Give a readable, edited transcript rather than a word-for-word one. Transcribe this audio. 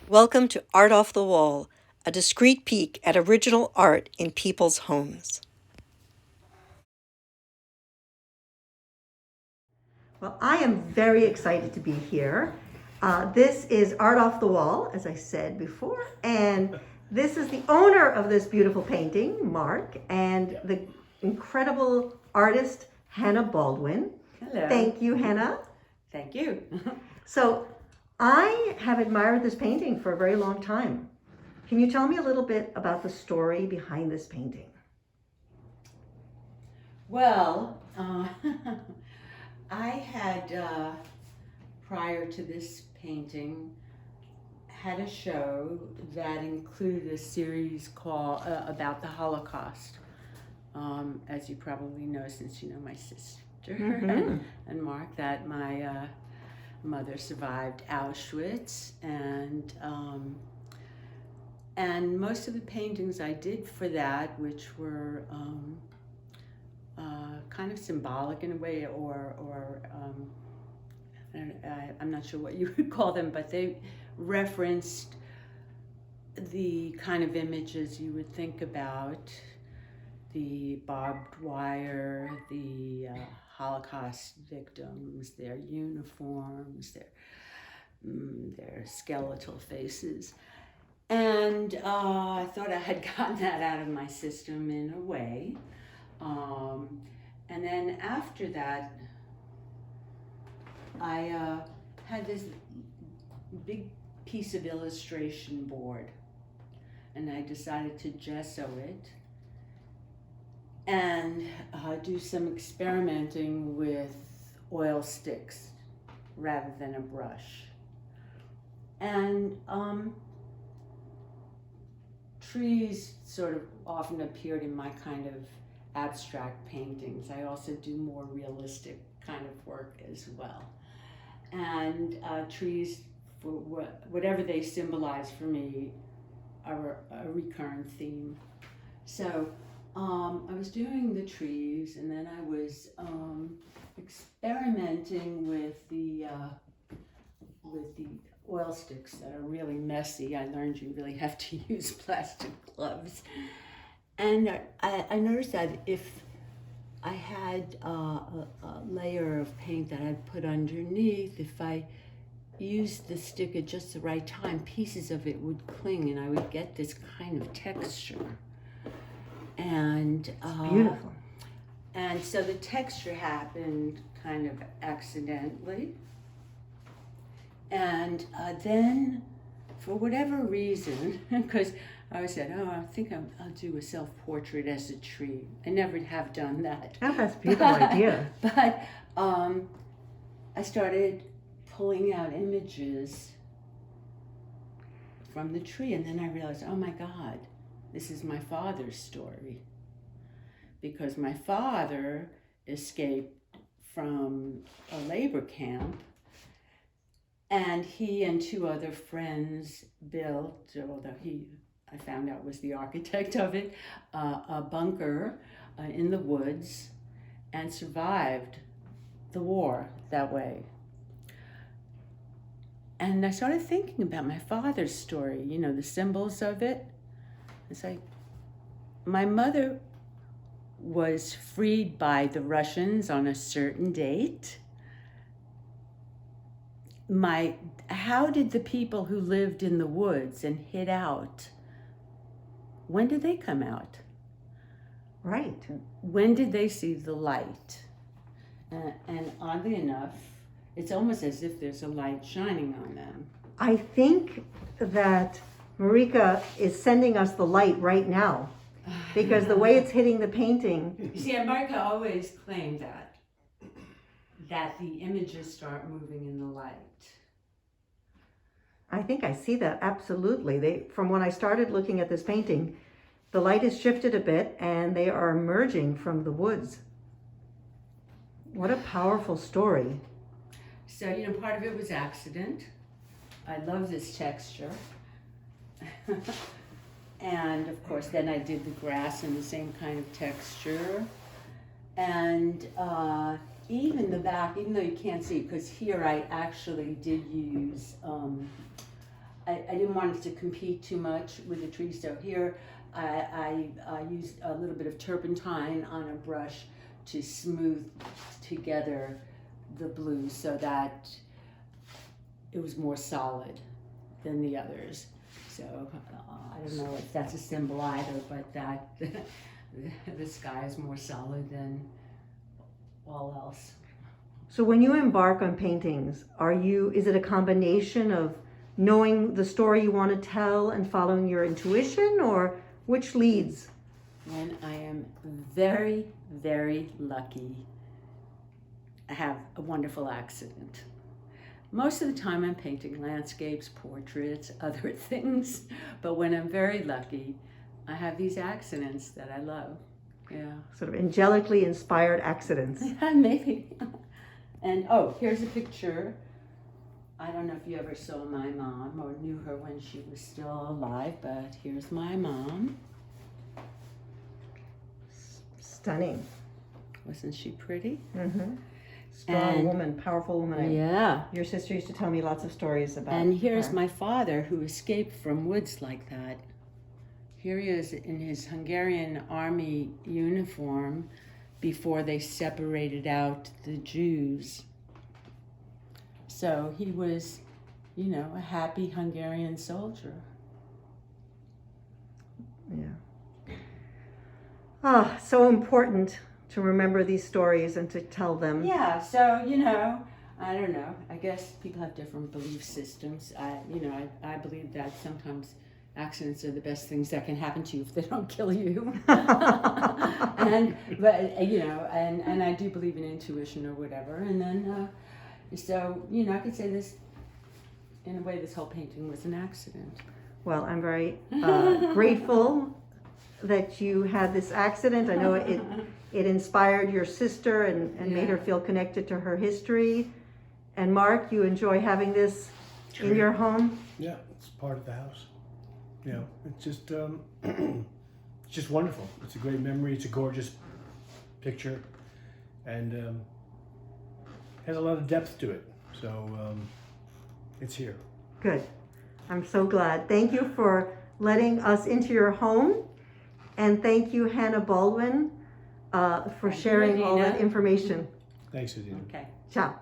Welcome to Art Off the Wall, a discreet peek at original art in people's homes. Well, I am very excited to be here. This is Art Off the Wall, as I said before, and this is the owner of this beautiful painting, Mark, and the incredible artist, Hannah Baldwin. Hello. Thank you, Hannah. Thank you. So, I have admired this painting for a very long time. Can you tell me a little bit about the story behind this painting? Well, I had, prior to this painting, had a show that included a series called about the Holocaust. As you probably know, since you know my sister and Mark, that my mother survived Auschwitz, and most of the paintings I did for that, which were kind of symbolic in a way, or I'm not sure what you would call them, but they referenced the kind of images you would think about: the barbed wire, the Holocaust victims, their uniforms, their skeletal faces. And I thought I had gotten that out of my system in a way. And then after that, I had this big piece of illustration board, and I decided to gesso it and do some experimenting with oil sticks rather than a brush. And trees sort of often appeared in my kind of abstract paintings. I also do more realistic kind of work as well. And trees, for whatever they symbolize for me, are a recurrent theme. So I was doing the trees, and then I was experimenting with the oil sticks that are really messy. I learned you really have to use plastic gloves. And I noticed that if I had a layer of paint that I'd put underneath, if I used the stick at just the right time, pieces of it would cling and I would get this kind of texture. And Beautiful. And so the texture happened kind of accidentally. And then, for whatever reason, because I said, I think I'll do a self-portrait as a tree. I never have done that. Oh, that's a beautiful idea. But I started pulling out images from the tree, and then I realized, oh my God, this is my father's story. Because my father escaped from a labor camp, and he and two other friends built, although I found out was the architect of it, a bunker in the woods, and survived the war that way. And I started thinking about my father's story, the symbols of it. It's like, my mother was freed by the Russians on a certain date. How did the people who lived in the woods and hid out, when did they come out? Right. When did they see the light? And oddly enough, it's almost as if there's a light shining on them. I think that Marika is sending us the light right now, because the way it's hitting the painting. You see, Marika always claimed that the images start moving in the light. I think I see that, absolutely. From when I started looking at this painting, the light has shifted a bit and they are emerging from the woods. What a powerful story. So, part of it was accident. I love this texture. And of course, then I did the grass in the same kind of texture. And even the back, even though you can't see, because here I actually did use I didn't want it to compete too much with the tree, so here I used a little bit of turpentine on a brush to smooth together the blue so that it was more solid than the others. So I don't know if that's a symbol either, but that the sky is more solid than all else. So when you embark on paintings, is it a combination of knowing the story you want to tell and following your intuition, or which leads? When I am very, very lucky, I have a wonderful accident. Most of the time I'm painting landscapes, portraits, other things, but when I'm very lucky, I have these accidents that I love. Yeah. Sort of angelically inspired accidents. Yeah, maybe. And here's a picture. I don't know if you ever saw my mom or knew her when she was still alive, but here's my mom. Stunning. Wasn't she pretty? Mm-hmm. Strong woman, powerful woman. Yeah. Your sister used to tell me lots of stories about And here's her. my father, who escaped from woods like that. Here he is in his Hungarian army uniform before they separated out the Jews. So he was, a happy Hungarian soldier. Yeah. Ah, so important to remember these stories and to tell them. Yeah, so, I don't know. I guess people have different belief systems. I believe that sometimes accidents are the best things that can happen to you if they don't kill you. and I do believe in intuition or whatever. And then, I could say this, in a way, this whole painting was an accident. Well, I'm very grateful that you had this accident. I know it inspired your sister and made her feel connected to her history. And Mark, you enjoy having this in your home? Yeah, it's part of the house. It's just it's just wonderful. It's a great memory. It's a gorgeous picture, and has a lot of depth to it. So it's here. Good. I'm so glad. Thank you for letting us into your home. And thank you, Hannah Baldwin, for sharing all that information. Thanks, Adina. Okay. Ciao.